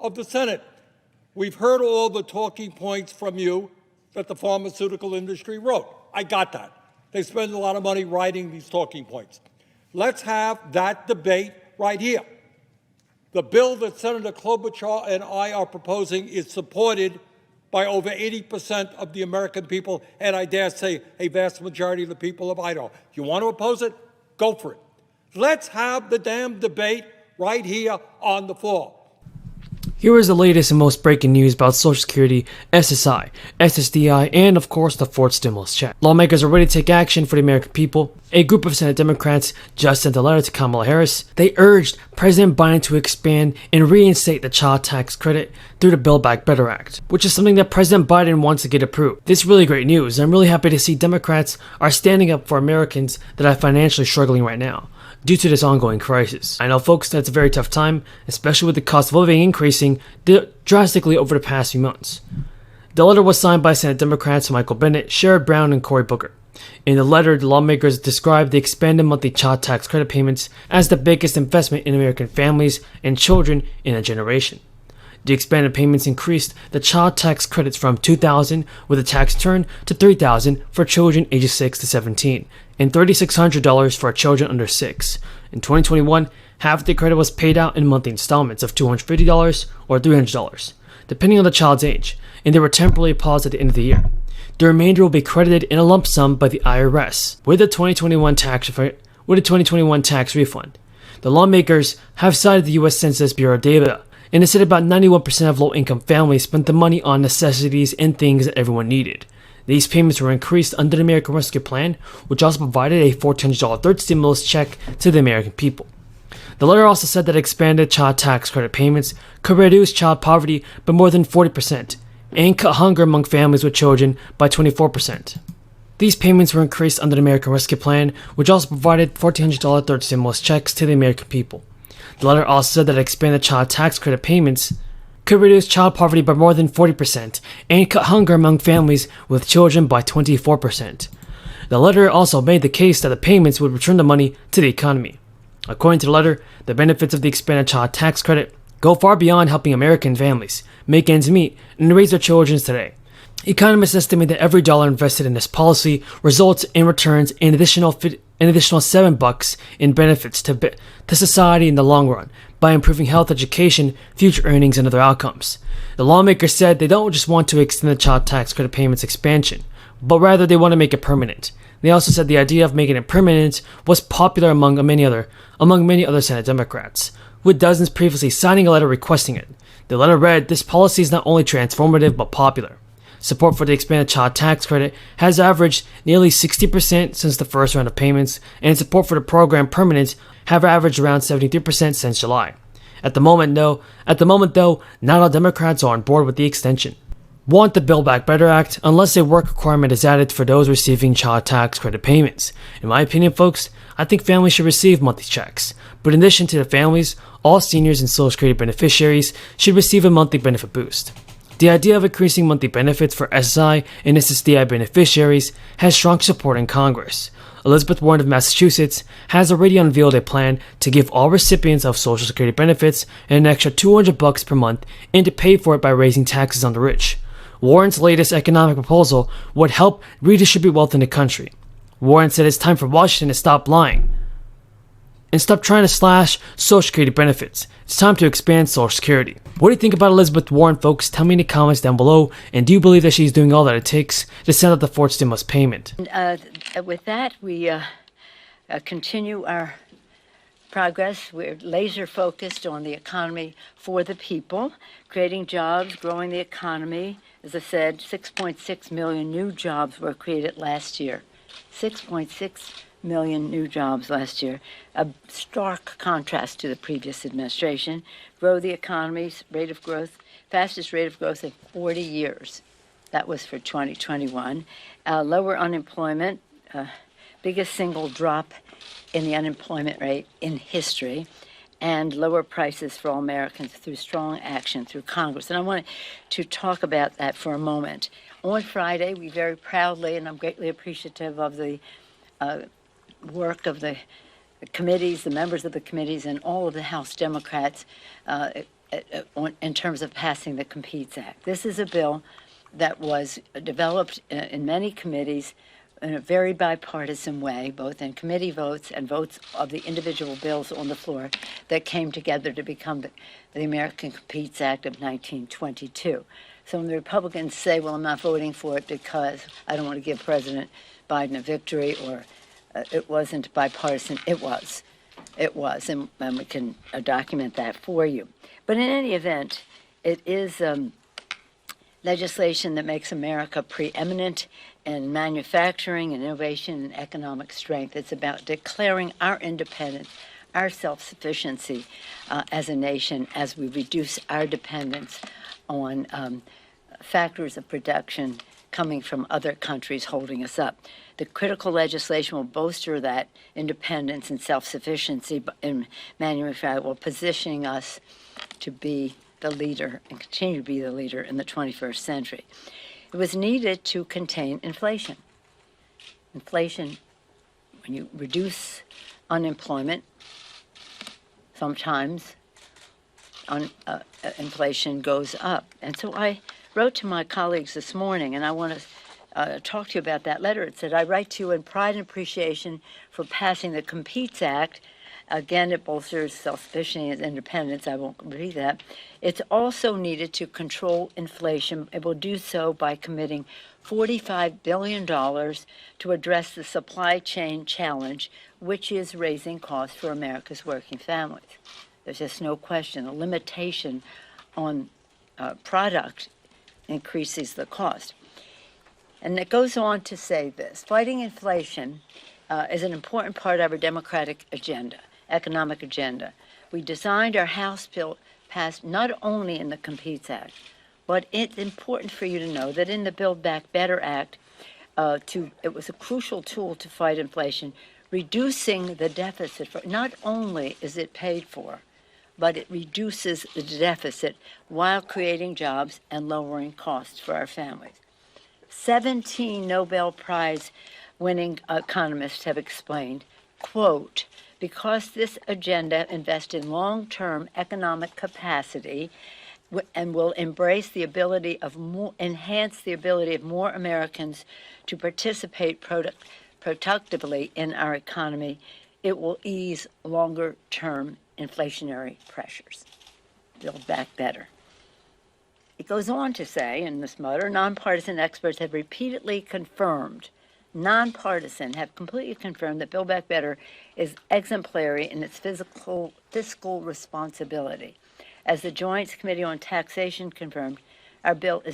of the Senate. We've heard all the talking points from you that the pharmaceutical industry wrote. I got that. They spend a lot of money writing these talking points. Let's have that debate right here. The bill that Senator Klobuchar and I are proposing is supported by over 80% of the American people, and I dare say a vast majority of the people of Idaho. If you want to oppose it, go for it. Let's have the damn debate right here on the floor. Here is the latest and most breaking news about Social Security, SSI, SSDI, and of course the fourth stimulus check. Lawmakers are ready to take action for the American people. A group of Senate Democrats just sent a letter to Kamala Harris. They urged President Biden to expand and reinstate the child tax credit through the Build Back Better Act, which is something that President Biden wants to get approved. This is really great news. I'm really happy to see Democrats are standing up for Americans that are financially struggling right now due to this ongoing crisis. I know, folks, that's a very tough time, especially with the cost of living increasing drastically over the past few months. The letter was signed by Senate Democrats Michael Bennet, Sherrod Brown, and Cory Booker. In the letter, the lawmakers described the expanded monthly child tax credit payments as the biggest investment in American families and children in a generation. The expanded payments increased the child tax credits from $2,000 with a tax return to $3,000 for children ages 6 to 17 and $3,600 for children under 6. In 2021, half of the credit was paid out in monthly installments of $250 or $300, depending on the child's age, and they were temporarily paused at the end of the year. The remainder will be credited in a lump sum by the IRS with the 2021 tax refund. The lawmakers have cited the U.S. Census Bureau data, and it said about 91% of low-income families spent the money on necessities and things that everyone needed. These payments were increased under the American Rescue Plan, which also provided a $1,400 third stimulus check to the American people. The letter also said that expanded child tax credit payments could reduce child poverty by more than 40% and cut hunger among families with children by 24%. These payments were increased under the American Rescue Plan, which also provided $1,400 third stimulus checks to the American people. The letter also said that expanded child tax credit payments could reduce child poverty by more than 40% and cut hunger among families with children by 24%. The letter also made the case that the payments would return the money to the economy. According to the letter, the benefits of the expanded child tax credit go far beyond helping American families make ends meet and raise their children today. Economists estimate that every dollar invested in this policy results in returns an additional $7 in benefits to society in the long run by improving health, education, future earnings, and other outcomes. The lawmakers said they don't just want to extend the child tax credit payments expansion, but rather they want to make it permanent. They also said the idea of making it permanent was popular among many other Senate Democrats, with dozens previously signing a letter requesting it. The letter read, "This policy is not only transformative but popular. Support for the expanded child tax credit has averaged nearly 60% since the first round of payments, and support for the program permanent have averaged around 73% since July. At the moment, though, not all Democrats are on board with the extension. Want the Build Back Better Act unless a work requirement is added for those receiving child tax credit payments. In my opinion, folks, I think families should receive monthly checks. But in addition to the families, all seniors and Social Security beneficiaries should receive a monthly benefit boost. The idea of increasing monthly benefits for SSI and SSDI beneficiaries has strong support in Congress. Elizabeth Warren of Massachusetts has already unveiled a plan to give all recipients of Social Security benefits an extra $200 per month and to pay for it by raising taxes on the rich. Warren's latest economic proposal would help redistribute wealth in the country. Warren said it's time for Washington to stop lying and stop trying to slash Social Security benefits. It's time to expand Social Security. What do you think about Elizabeth Warren, folks? Tell me in the comments down below. And do you believe that she's doing all that it takes to send out the fourth stimulus payment? With that, we continue our progress. We're laser focused on the economy for the people, creating jobs, growing the economy. As I said, 6.6 million new jobs were created last year. 6.6 million new jobs last year, a stark contrast to the previous administration. Grow the economy's rate of growth, fastest rate of growth in 40 years. That was for 2021. Lower unemployment, biggest single drop in the unemployment rate in history, and lower prices for all Americans through strong action through Congress. And I want to talk about that for a moment. On Friday, we very proudly, and I'm greatly appreciative of the work of the committees, the members of the committees, and all of the House Democrats in terms of passing the Competes Act. This is a bill that was developed in many committees in a very bipartisan way, both in committee votes and votes of the individual bills on the floor that came together to become the American Competes Act of 1922. So when the Republicans say, well, I'm not voting for it because I don't want to give President Biden a victory, or it wasn't bipartisan, it was. It was, and we can document that for you. But in any event, it is legislation that makes America preeminent in manufacturing and innovation and economic strength. It's about declaring our independence, our self-sufficiency as a nation as we reduce our dependence on factors of production coming from other countries holding us up. The critical legislation will bolster that independence and self-sufficiency in manufacturing, while positioning us to be the leader and continue to be the leader in the 21st century. It was needed to contain inflation. Inflation, when you reduce unemployment, sometimes inflation goes up. And so I wrote to my colleagues this morning, and I want to talk to you about that letter. It said, I write to you in pride and appreciation for passing the Competes Act. Again, it bolsters self-sufficiency and independence. I won't repeat that. It's also needed to control inflation. It will do so by committing $45 billion to address the supply chain challenge, which is raising costs for America's working families. There's just no question. The limitation on product increases the cost. And it goes on to say this: fighting inflation is an important part of our democratic agenda, economic agenda. We designed our House bill passed not only in the Competes Act, but it's important for you to know that in the Build Back Better Act, it was a crucial tool to fight inflation, reducing the deficit. Not only is it paid for, but it reduces the deficit while creating jobs and lowering costs for our families. 17 Nobel Prize winning economists have explained, quote, because this agenda invests in long-term economic capacity and will embrace the ability of enhance the ability of more Americans to participate productively in our economy, it will ease longer-term inflationary pressures. Build back better. It goes on to say in this letter, nonpartisan experts have repeatedly confirmed, completely confirmed that Build Back Better is exemplary in its fiscal responsibility. As the Joint Committee on Taxation confirmed, our bill is